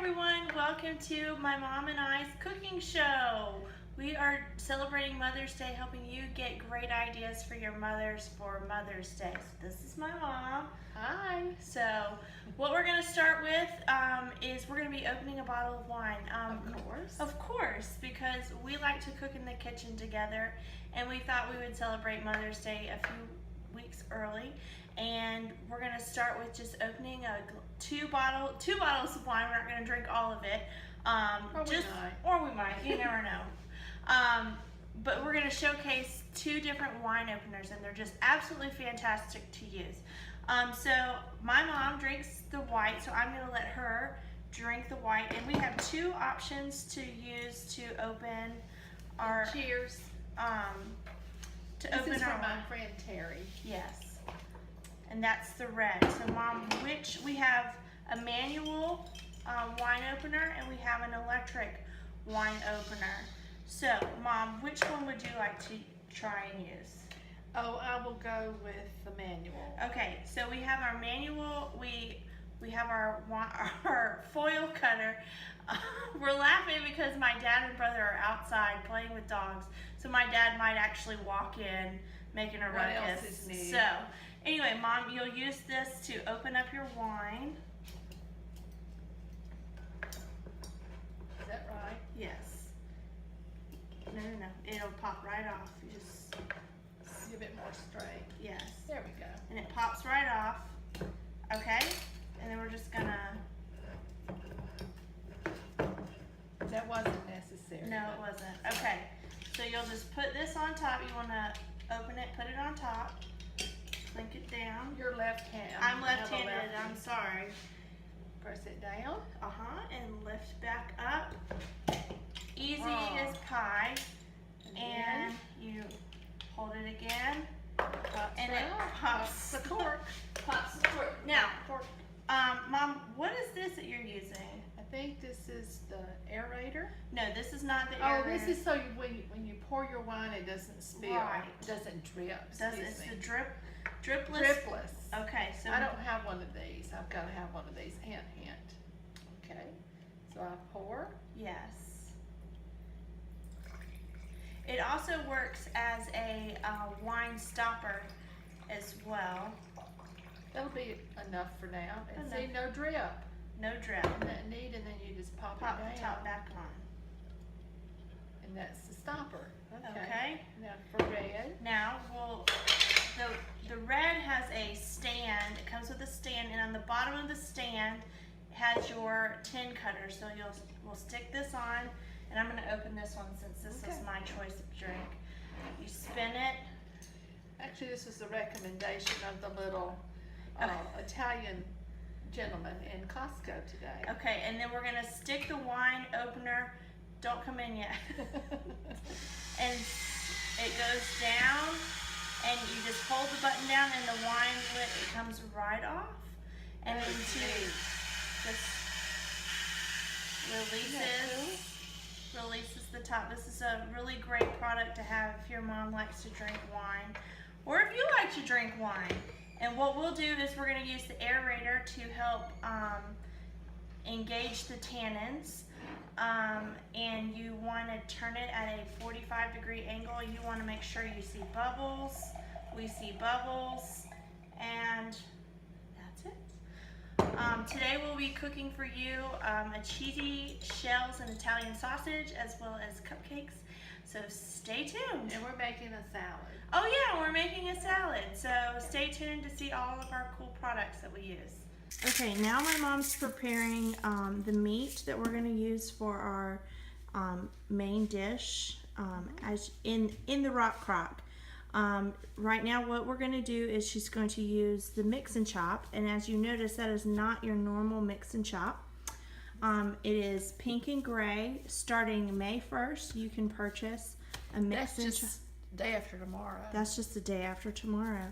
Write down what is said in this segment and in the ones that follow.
everyone, welcome to my mom and I's cooking show. We are celebrating Mother's Day, helping you get great ideas for your mothers for Mother's Day. So this is my mom. Hi. So what we're going to start with is we're going to be opening a bottle of wine. Of course, because we like to cook in the kitchen together, and we thought we would celebrate Mother's Day a few weeks early. And we're going to start with just opening two bottles of wine. We're not going to drink all of it. Or we might. You never know. But we're going to showcase two different wine openers, and they're just absolutely fantastic to use. So my mom drinks the white, so I'm going to let her drink the white. And we have two options to use to open our... Cheers. This is from my friend Terry. Yes. And that's the red. So Mom, we have a manual wine opener and we have an electric wine opener. So Mom, which one would you like to try and use? Oh, I will go with the manual. Okay, so we have our manual, we have our foil cutter. We're laughing because my dad and brother are outside playing with dogs. So my dad might actually walk in making a ruckus. What else is new? So anyway, Mom, you'll use this to open up your wine. Is that right? Yes. No. It'll pop right off. You just give it more straight. Yes. There we go. And it pops right off. Okay? And then we're just gonna... That wasn't necessary. No, it wasn't. Okay. So you'll just put this on top. You wanna open it, put it on top. Clink it down. You're left-handed. I'm left-handed. I'm sorry. Press it down. And lift back up. Easy as pie. And you hold it again. And it pops the cork. Pops the cork. Now, Mom, what is this that you're using? I think this is the aerator. No, this is not the aerator. Oh, this is so when you pour your wine, it doesn't spill. Right. It doesn't drip. It's the dripless. Dripless. Okay, so I don't have one of these. I've got to have one of these. Hint, hint. Okay. So I pour. Yes. It also works as a wine stopper as well. That'll be enough for now. And Enough. see, no drip. No drip. Isn't that neat? And then you just pop it down. the top back on. And that's the stopper. Okay. Now for red. Now the red has a stand. It comes with a stand, and on the bottom of the stand has your tin cutter. So we'll stick this on, and I'm going to open this one since this was my choice of drink. You spin it. Actually, this was the recommendation of the little Italian gentleman in Costco today. Okay, and then we're going to stick the wine opener. Don't come in yet. And it goes down, and you just hold the button down, and the wine lid, it comes right off. And then just releases the top. This is a really great product to have if your mom likes to drink wine, or if you like to drink wine. And what we'll do is we're going to use the aerator to help engage the tannins. And you want to turn it at a 45-degree angle. You want to make sure you see bubbles. We see bubbles, and that's it. Today we'll be cooking for you a cheesy shells and Italian sausage, as well as cupcakes. So stay tuned. And we're making a salad. Oh yeah, we're making a salad. So stay tuned to see all of our cool products that we use. Okay, now my mom's preparing the meat that we're going to use for our main dish as in the rock crock. Right now what we're going to do is she's going to use the mix and chop, and as you notice, that is not your normal mix and chop. It is pink and gray. Starting May 1st, you can purchase a mix and chop. That's just day after tomorrow. That's just the day after tomorrow.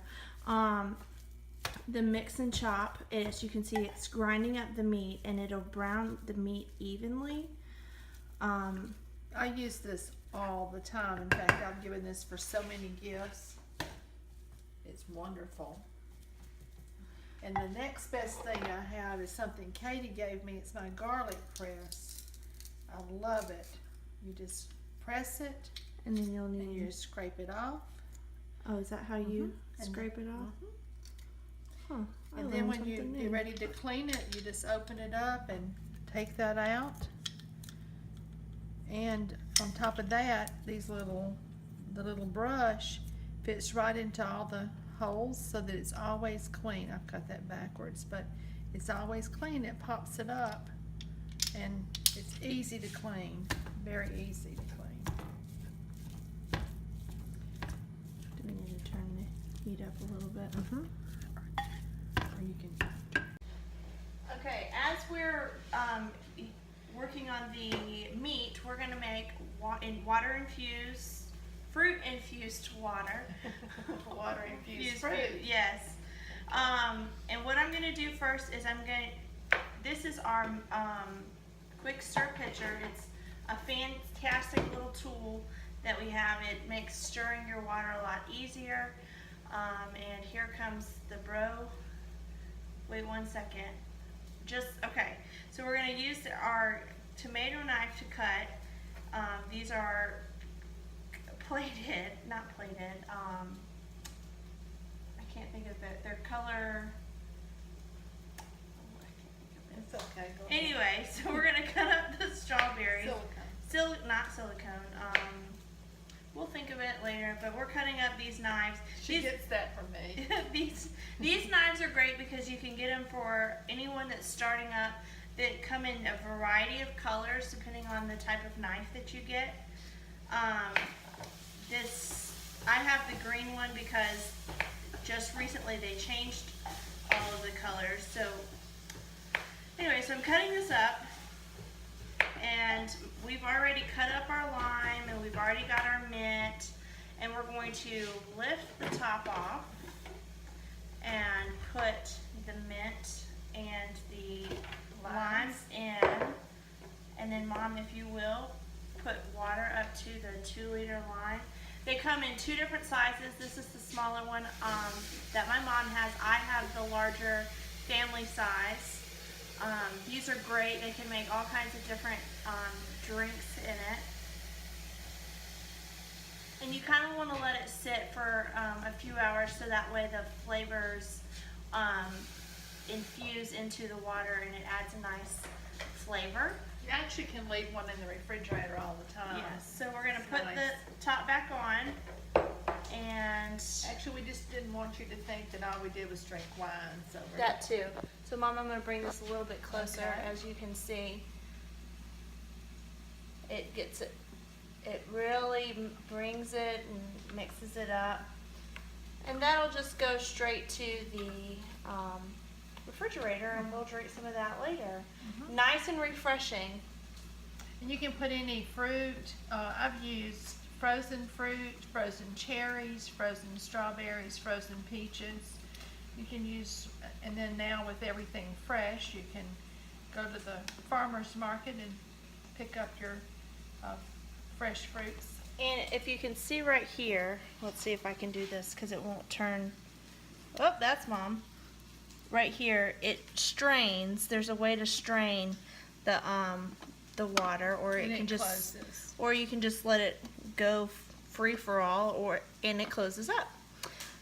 The mix and chop, as you can see, it's grinding up the meat, and it'll brown the meat evenly. I use this all the time. In fact, I've given this for so many gifts. It's wonderful. And the next best thing I have is something Katie gave me. It's my garlic press. I love it. You just press it And then you'll and need. you just scrape it off. Oh, is that how you And scrape it off? Huh. I And then learned when something you're new. ready to clean it, you just open it up and take that out. And on top of that, the little brush fits right into all the holes so that it's always clean. I've got that backwards, but it's always clean. It pops it up and it's easy to clean, very easy to clean. Do we need to turn the heat up a little bit? Or you can, Okay, as we're working on the meat, we're gonna make water infused, fruit infused water. water infused fruit. Yes. And what I'm gonna do first is this is our quick stir pitcher. It's a fantastic little tool that we have. It makes stirring your water a lot easier. And here comes the bro. Wait 1 second. Okay, so we're gonna use our tomato knife to cut. These are plated, not plated, I can't think of it. They're color, I can't think of it. It's okay, go ahead. Anyway, so we're gonna cut up the strawberries. Not silicone. We'll think of it later, but we're cutting up these knives. She gets that from me. These knives are great because you can get them for anyone that's starting up. That come in a variety of colors depending on the type of knife that you get. I have the green one because just recently they changed all of the colors. So anyway, so I'm cutting this up. And we've already cut up our lime and we've already got our mint, and we're going to lift the top off and put the mint and the limes in, and then Mom, if you will, put water up to the 2 liter line. They come in 2 different sizes. This is the smaller one that my mom has. I have the larger family size. These are great. They can make all kinds of different drinks in it. And you kind of want to let it sit for a few hours so that way the flavors infuse into the water and it adds a nice flavor. You actually can leave one in the refrigerator all the time. Yes, so we're going to It's put nice. the top back on, and Actually, we just didn't want you to think that all we did was drink wine. So that too. So Mom, I'm going to bring this a little bit closer. Okay. As you can see, it really brings it and mixes it up. And that'll just go straight to the refrigerator, and we'll drink some of that later. Nice and refreshing. And you can put any fruit. I've used frozen fruit, frozen cherries, frozen strawberries, frozen peaches. You can use, and then now with everything fresh, you can go to the farmer's market and pick up your fresh fruits. And if you can see right here, let's see if I can do this because it won't turn. Oh, that's Mom. Right here, it strains. There's a way to strain the water, or And it can just, closes. or you can just let it go free for all, and it closes up.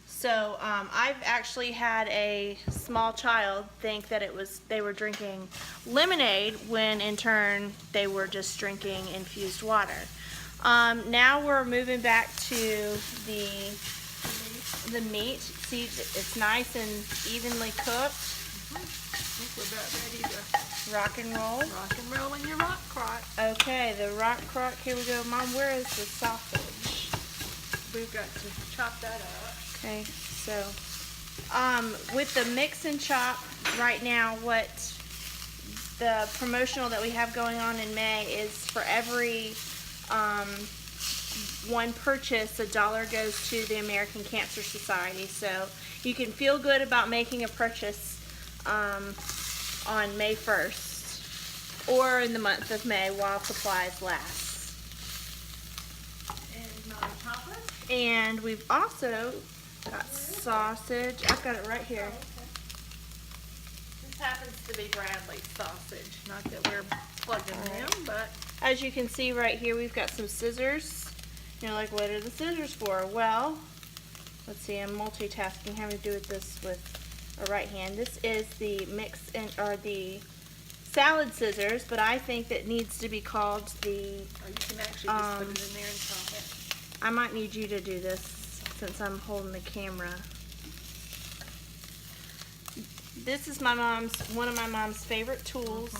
So I've actually had a small child think that they were drinking lemonade when in turn they were just drinking infused water. Now we're moving back to the meat. See, it's nice and evenly cooked. I think we're about ready to Rock and roll. rock and roll in your rock crock. Okay, the rock crock. Here we go. Mom, where is the sausage? We've got to chop that up. Okay, so with the mix and chop right now, what the promotional that we have going on in May is for every one purchase, $1 goes to the American Cancer Society. So you can feel good about making a purchase on May 1st or in the month of May while supplies last. And my topper. And we've also got sausage. I've got it right here. happens to be Bradley's sausage. Not that we're plugging them, but As you can see right here, we've got some scissors. You're like, what are the scissors for? Well, let's see, I'm multitasking, having to do this with a right hand. This is the or the salad scissors, but I think that needs to be called the, or you can actually just put it in there and chop it. I might need you to do this since I'm holding the camera. This is one of my mom's favorite tools.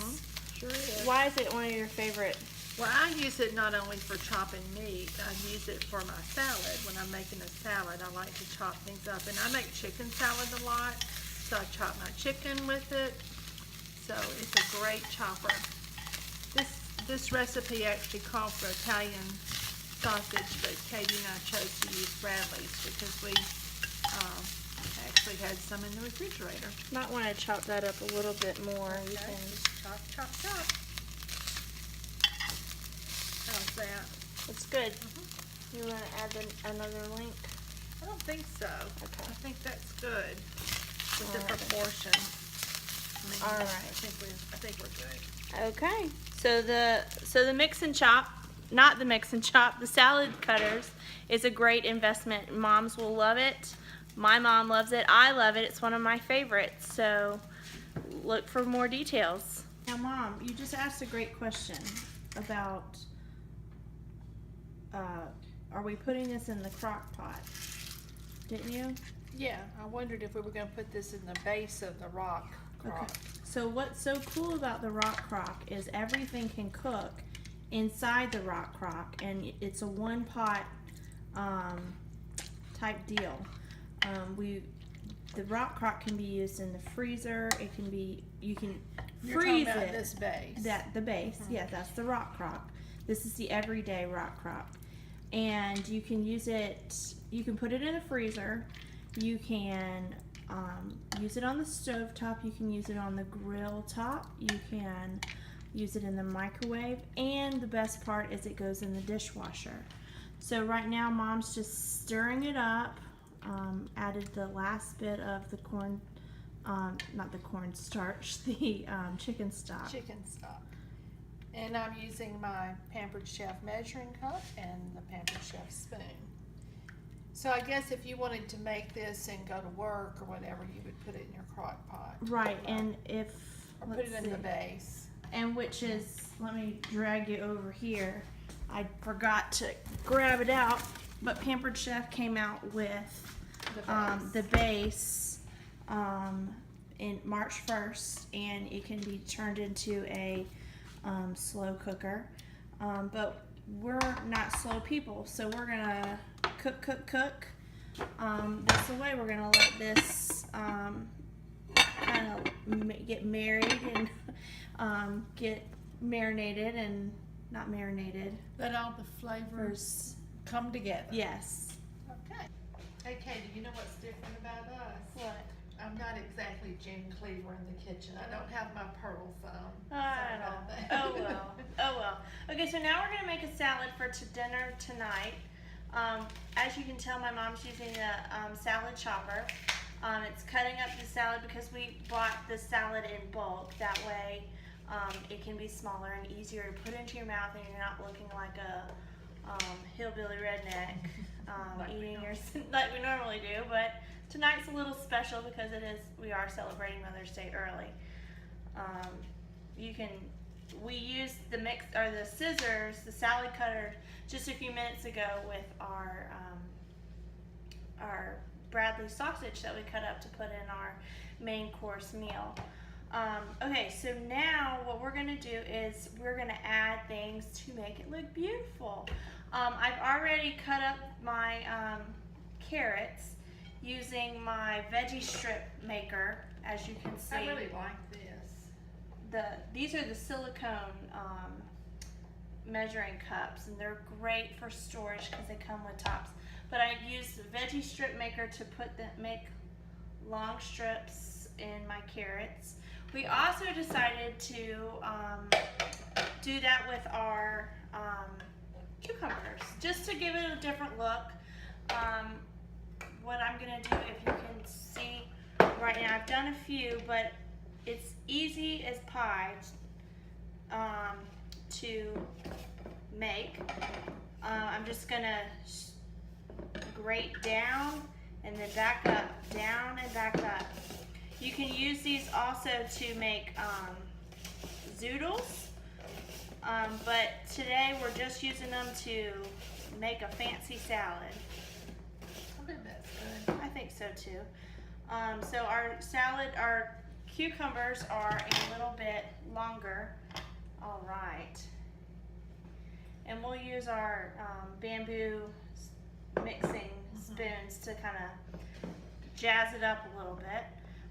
Sure is. Why is it one of your favorite? Well, I use it not only for chopping meat, I use it for my salad. When I'm making a salad, I like to chop things up. And I make chicken salad a lot, so I chop my chicken with it. So it's a great chopper. This recipe actually called for Italian sausage, but Katie and I chose to use Bradley's because we actually had some in the refrigerator. Might want to chop that up a little bit more. You Okay, can, just chop, chop, chop. How's that? it's good. You want to add another link? I don't think so. Okay. I think that's good with the All right. proportion. All right. I think we're good. Okay. So the mix and chop, not the mix and chop, the salad cutters is a great investment. Moms will love it. My mom loves it. I love it. It's one of my favorites. So look for more details. Now, Mom, you just asked a great question about are we putting this in the crock pot? Didn't you? Yeah, I wondered if we were going to put this in the base of the rock crock. Okay. So what's so cool about the rock crock is everything can cook inside the rock crock, and it's a one pot type deal. The rock crock can be used in the freezer. It can be, you can You're freeze talking about it. this base. The base, yeah, that's the rock crock. This is the everyday rock crock, and you can use it. You can put it in the freezer. You can use it on the stove top. You can use it on the grill top. You can use it in the microwave, and the best part is it goes in the dishwasher. So right now, Mom's just stirring it up. Added the last bit of the corn, not the cornstarch, the chicken stock. Chicken stock. And I'm using my Pampered Chef measuring cup and the Pampered Chef spoon. So I guess if you wanted to make this and go to work or whatever, you would put it in your crock pot. Right, and if Or put it in the base. and which is, let me drag you over here. I forgot to grab it out, but Pampered Chef came out with the base in March 1st, and it can be turned into a slow cooker. But we're not slow people, so we're gonna cook. That's the way we're gonna let this kind of get married and get marinated and not marinated. Let all the flavors come together. Yes. Okay. Hey Katie, you know what's different about us? What? I'm not exactly Jen Cleaver in the kitchen. I don't have my pearls on. I don't. Oh well. Okay, so now we're gonna make a salad for dinner tonight. As you can tell, my mom's using a salad chopper. It's cutting up the salad because we bought the salad in bulk. That way, it can be smaller and easier to put into your mouth, and you're not looking like a hillbilly redneck eating your like we normally do. But tonight's a little special because we are celebrating Mother's Day early. We used the scissors, the salad cutter, just a few minutes ago with our Bradley sausage that we cut up to put in our main course meal. Okay, so now what we're gonna do is we're gonna add things to make it look beautiful. I've already cut up my carrots using my veggie strip maker, as you can see. I really like this. These are the silicone measuring cups, and they're great for storage because they come with tops. But I used the veggie strip maker to make long strips in my carrots. We also decided to do that with our cucumbers, just to give it a different look. What I'm gonna do, if you can see right now, I've done a few, but it's easy as pie to make. I'm just gonna grate down and then back up, down and back up. You can use these also to make zoodles, but today we're just using them to make a fancy salad. I think that's good. I think so too. So our cucumbers are a little bit longer. All right. And we'll use our bamboo mixing spoons to kind of jazz it up a little bit.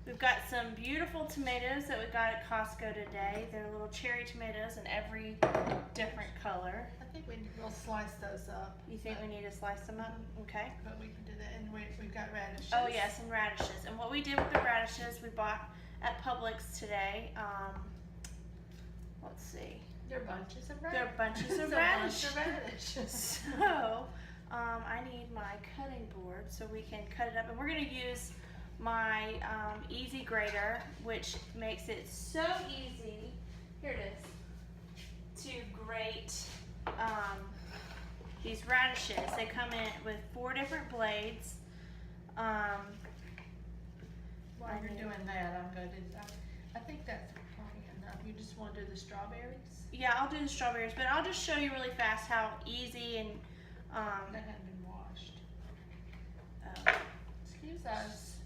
We've got some beautiful tomatoes that we got at Costco today. They're little cherry tomatoes in every different color. I think we'll slice those up. You think we need to slice them up? Okay. But we can do that, and we've got radishes. Oh yes, and radishes. And what we did with the radishes, we bought at Publix today. Let's see. They're bunches of radishes. They're bunches of radishes. So, I need my cutting board so we can cut it up. And we're going to use my Easy Grater, which makes it so easy. Here it is. To grate these radishes. They come in with 4 different blades. While you're doing that, I'm going to. I think that's plenty enough. You just want to do the strawberries? Yeah, I'll do the strawberries, but I'll just show you really fast how easy and that hadn't been washed. Excuse us.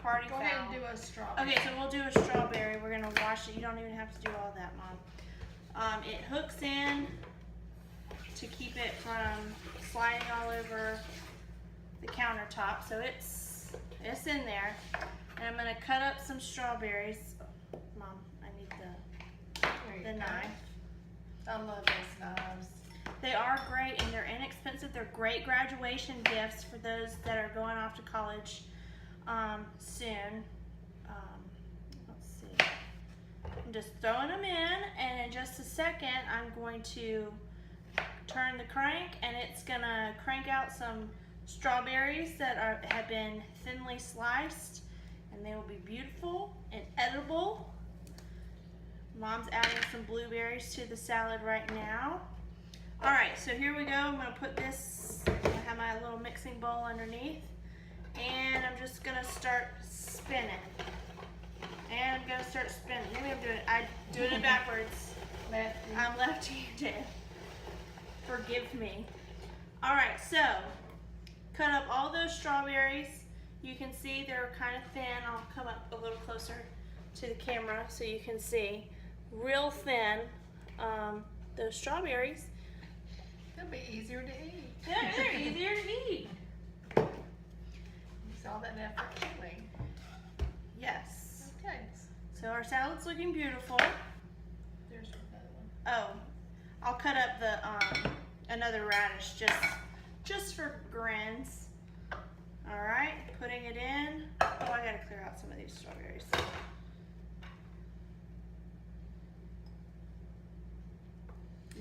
Party Go foul. ahead and do a strawberry. Okay, so we'll do a strawberry. We're gonna wash it. You don't even have to do all that, Mom. It hooks in to keep it from sliding all over the countertop. So it's in there. And I'm gonna cut up some strawberries. Mom, I need the knife. I love those knives. They are great and they're inexpensive. They're great graduation gifts for those that are going off to college soon. Let's see. I'm just throwing them in, and in just a second I'm going to turn the crank, and it's gonna crank out some strawberries that have been thinly sliced, and they will be beautiful and edible. Mom's adding some blueberries to the salad right now. All right, so here we go. I'm gonna put this, I have my little mixing bowl underneath, and I'm just gonna start spinning. And I'm gonna start spinning. Maybe I'm doing it backwards. I'm left-handed. Forgive me. All right, so cut up all those strawberries. You can see they're kind of thin. I'll come up a little closer to the camera so you can see. Real thin, those strawberries. They'll be easier to eat. Yeah, they're easier to eat. You saw that effort doing. Yes. Okay. So our salad's looking beautiful. There's another one. Oh, I'll cut up the another radish just for grins. All right, putting it in. Oh, I gotta clear out some of these strawberries.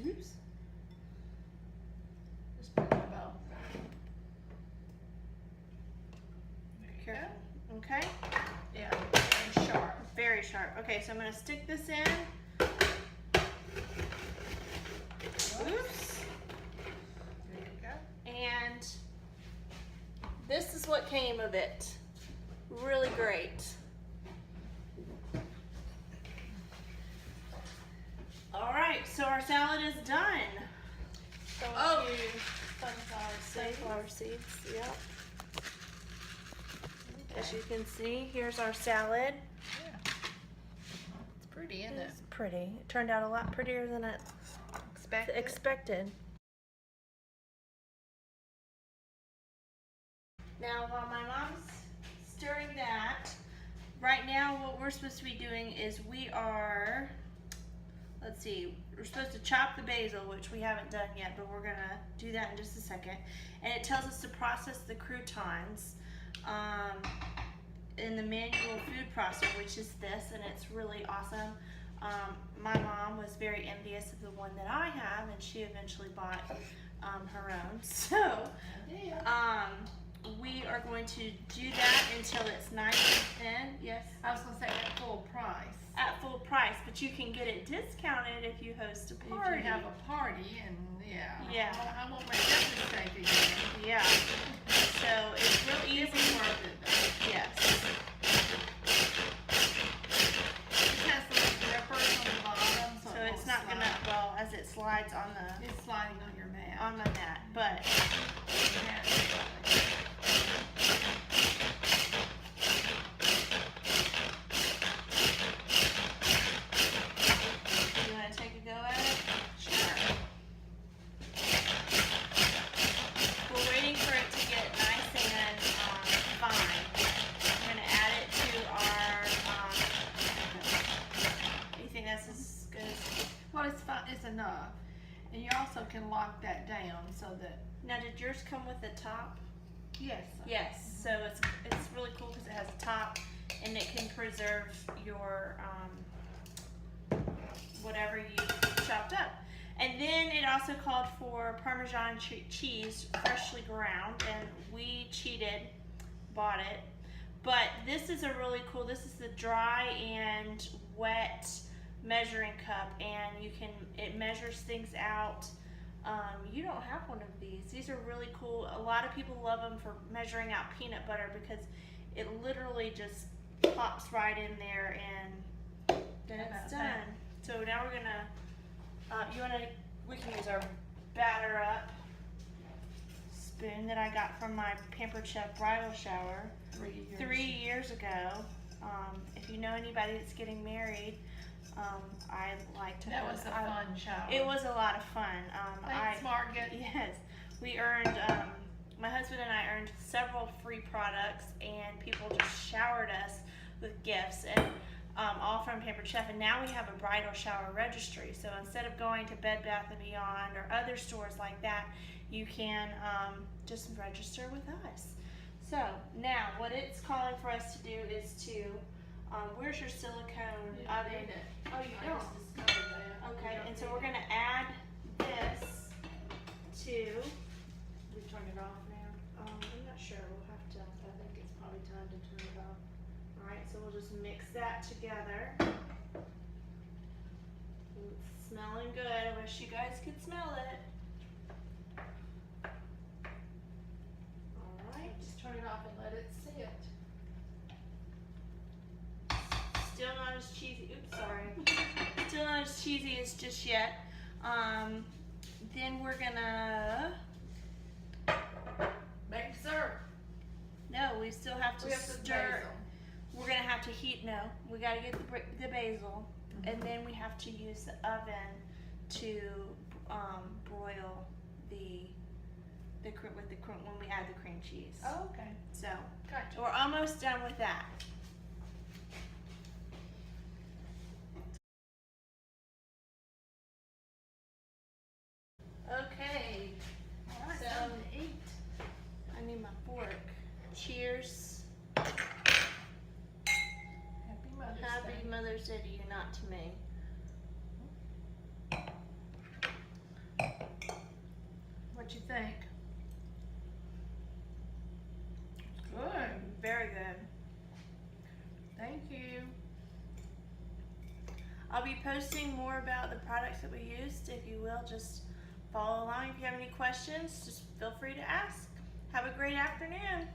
Oops. Just put it in a bowl. There you Careful. Okay. go. Yeah, very sharp. Very sharp. Okay, so I'm gonna stick this in. Oops. There you go. And this is what came of it. Really great. All right, so our salad is done. So Oh. a few sunflower seeds. Yep. As you can see, here's our salad. Yeah. It's pretty, isn't it? It's pretty. It turned out a lot prettier than I expected. Now, while my mom's stirring that, right now what we're supposed to be doing is we're supposed to chop the basil, which we haven't done yet, but we're gonna do that in just a second. And it tells us to process the croutons in the manual food processor, which is this, and it's really awesome. My mom was very envious of the one that I have, and she eventually bought her own. So we are going to do that until it's nice and thin. Yes. I was gonna say at full price. At full price, but you can get it discounted if you host a If party. you have a party and Yeah. I won't make that mistake again. Yeah. So it's real It easy. was worth it though. Yes. It has little grippers on the bottom, so, So it it's won't not gonna, slide. well, as it slides on the It's sliding on your mat. on my mat, but Yeah, it's sliding. you wanna take a go at it? Sure. We're waiting for it to get nice and fine. We're gonna add it to our. You think that's as good as? Well, it's fine. It's enough, and you also can lock that down so that Now, did yours come with a top? yes. Yes. So it's really cool because it has a top, and it can preserve your whatever you chopped up. And then it also called for Parmesan cheese, freshly ground, and we cheated, bought it. But this is a really cool, this is the dry and wet measuring cup, and it measures things out. You don't have one of these. These are really cool. A lot of people love them for measuring out peanut butter because it literally just pops right in there and then it's done. So now we're gonna, we can use our batter up spoon that I got from my Pampered Chef bridal shower 3 years ago. If you know anybody that's getting married, I like to. That was a fun shower. It was a lot of fun. Thanks, Margaret. Yes, we earned. My husband and I earned several free products, and people just showered us with gifts, and all from Pampered Chef. And now we have a bridal shower registry. So instead of going to Bed Bath and Beyond or other stores like that, you can just register with us. So now, what it's calling for us to do is to. Where's your silicone oven? Oh, you I don't. just discovered that. Okay, You don't and so need we're it. gonna add this to. We turn it off now. I'm not sure. We'll have to. I think it's probably time to turn it off. All right, so we'll just mix that together. It's smelling good. I wish you guys could smell it. All right. Just turn it off and let it sit. Still not as cheesy. Oops, sorry. Still not as cheesy as just yet. Then we're gonna. Make syrup. No, we still have to We have to stir. basil. We're gonna have to heat. No, we gotta get the basil, and then we have to use the oven to broil with the cream when we add the cream cheese. Oh, okay. So Gotcha. we're almost done with that. Okay, All right, So- something to eat. I need my fork. Cheers. Happy Mother's Happy Day. Mother's Day to you, not to me. What you think? Good. Very good. Thank you. I'll be posting more about the products that we used. If you will, just follow along. If you have any questions, just feel free to ask. Have a great afternoon.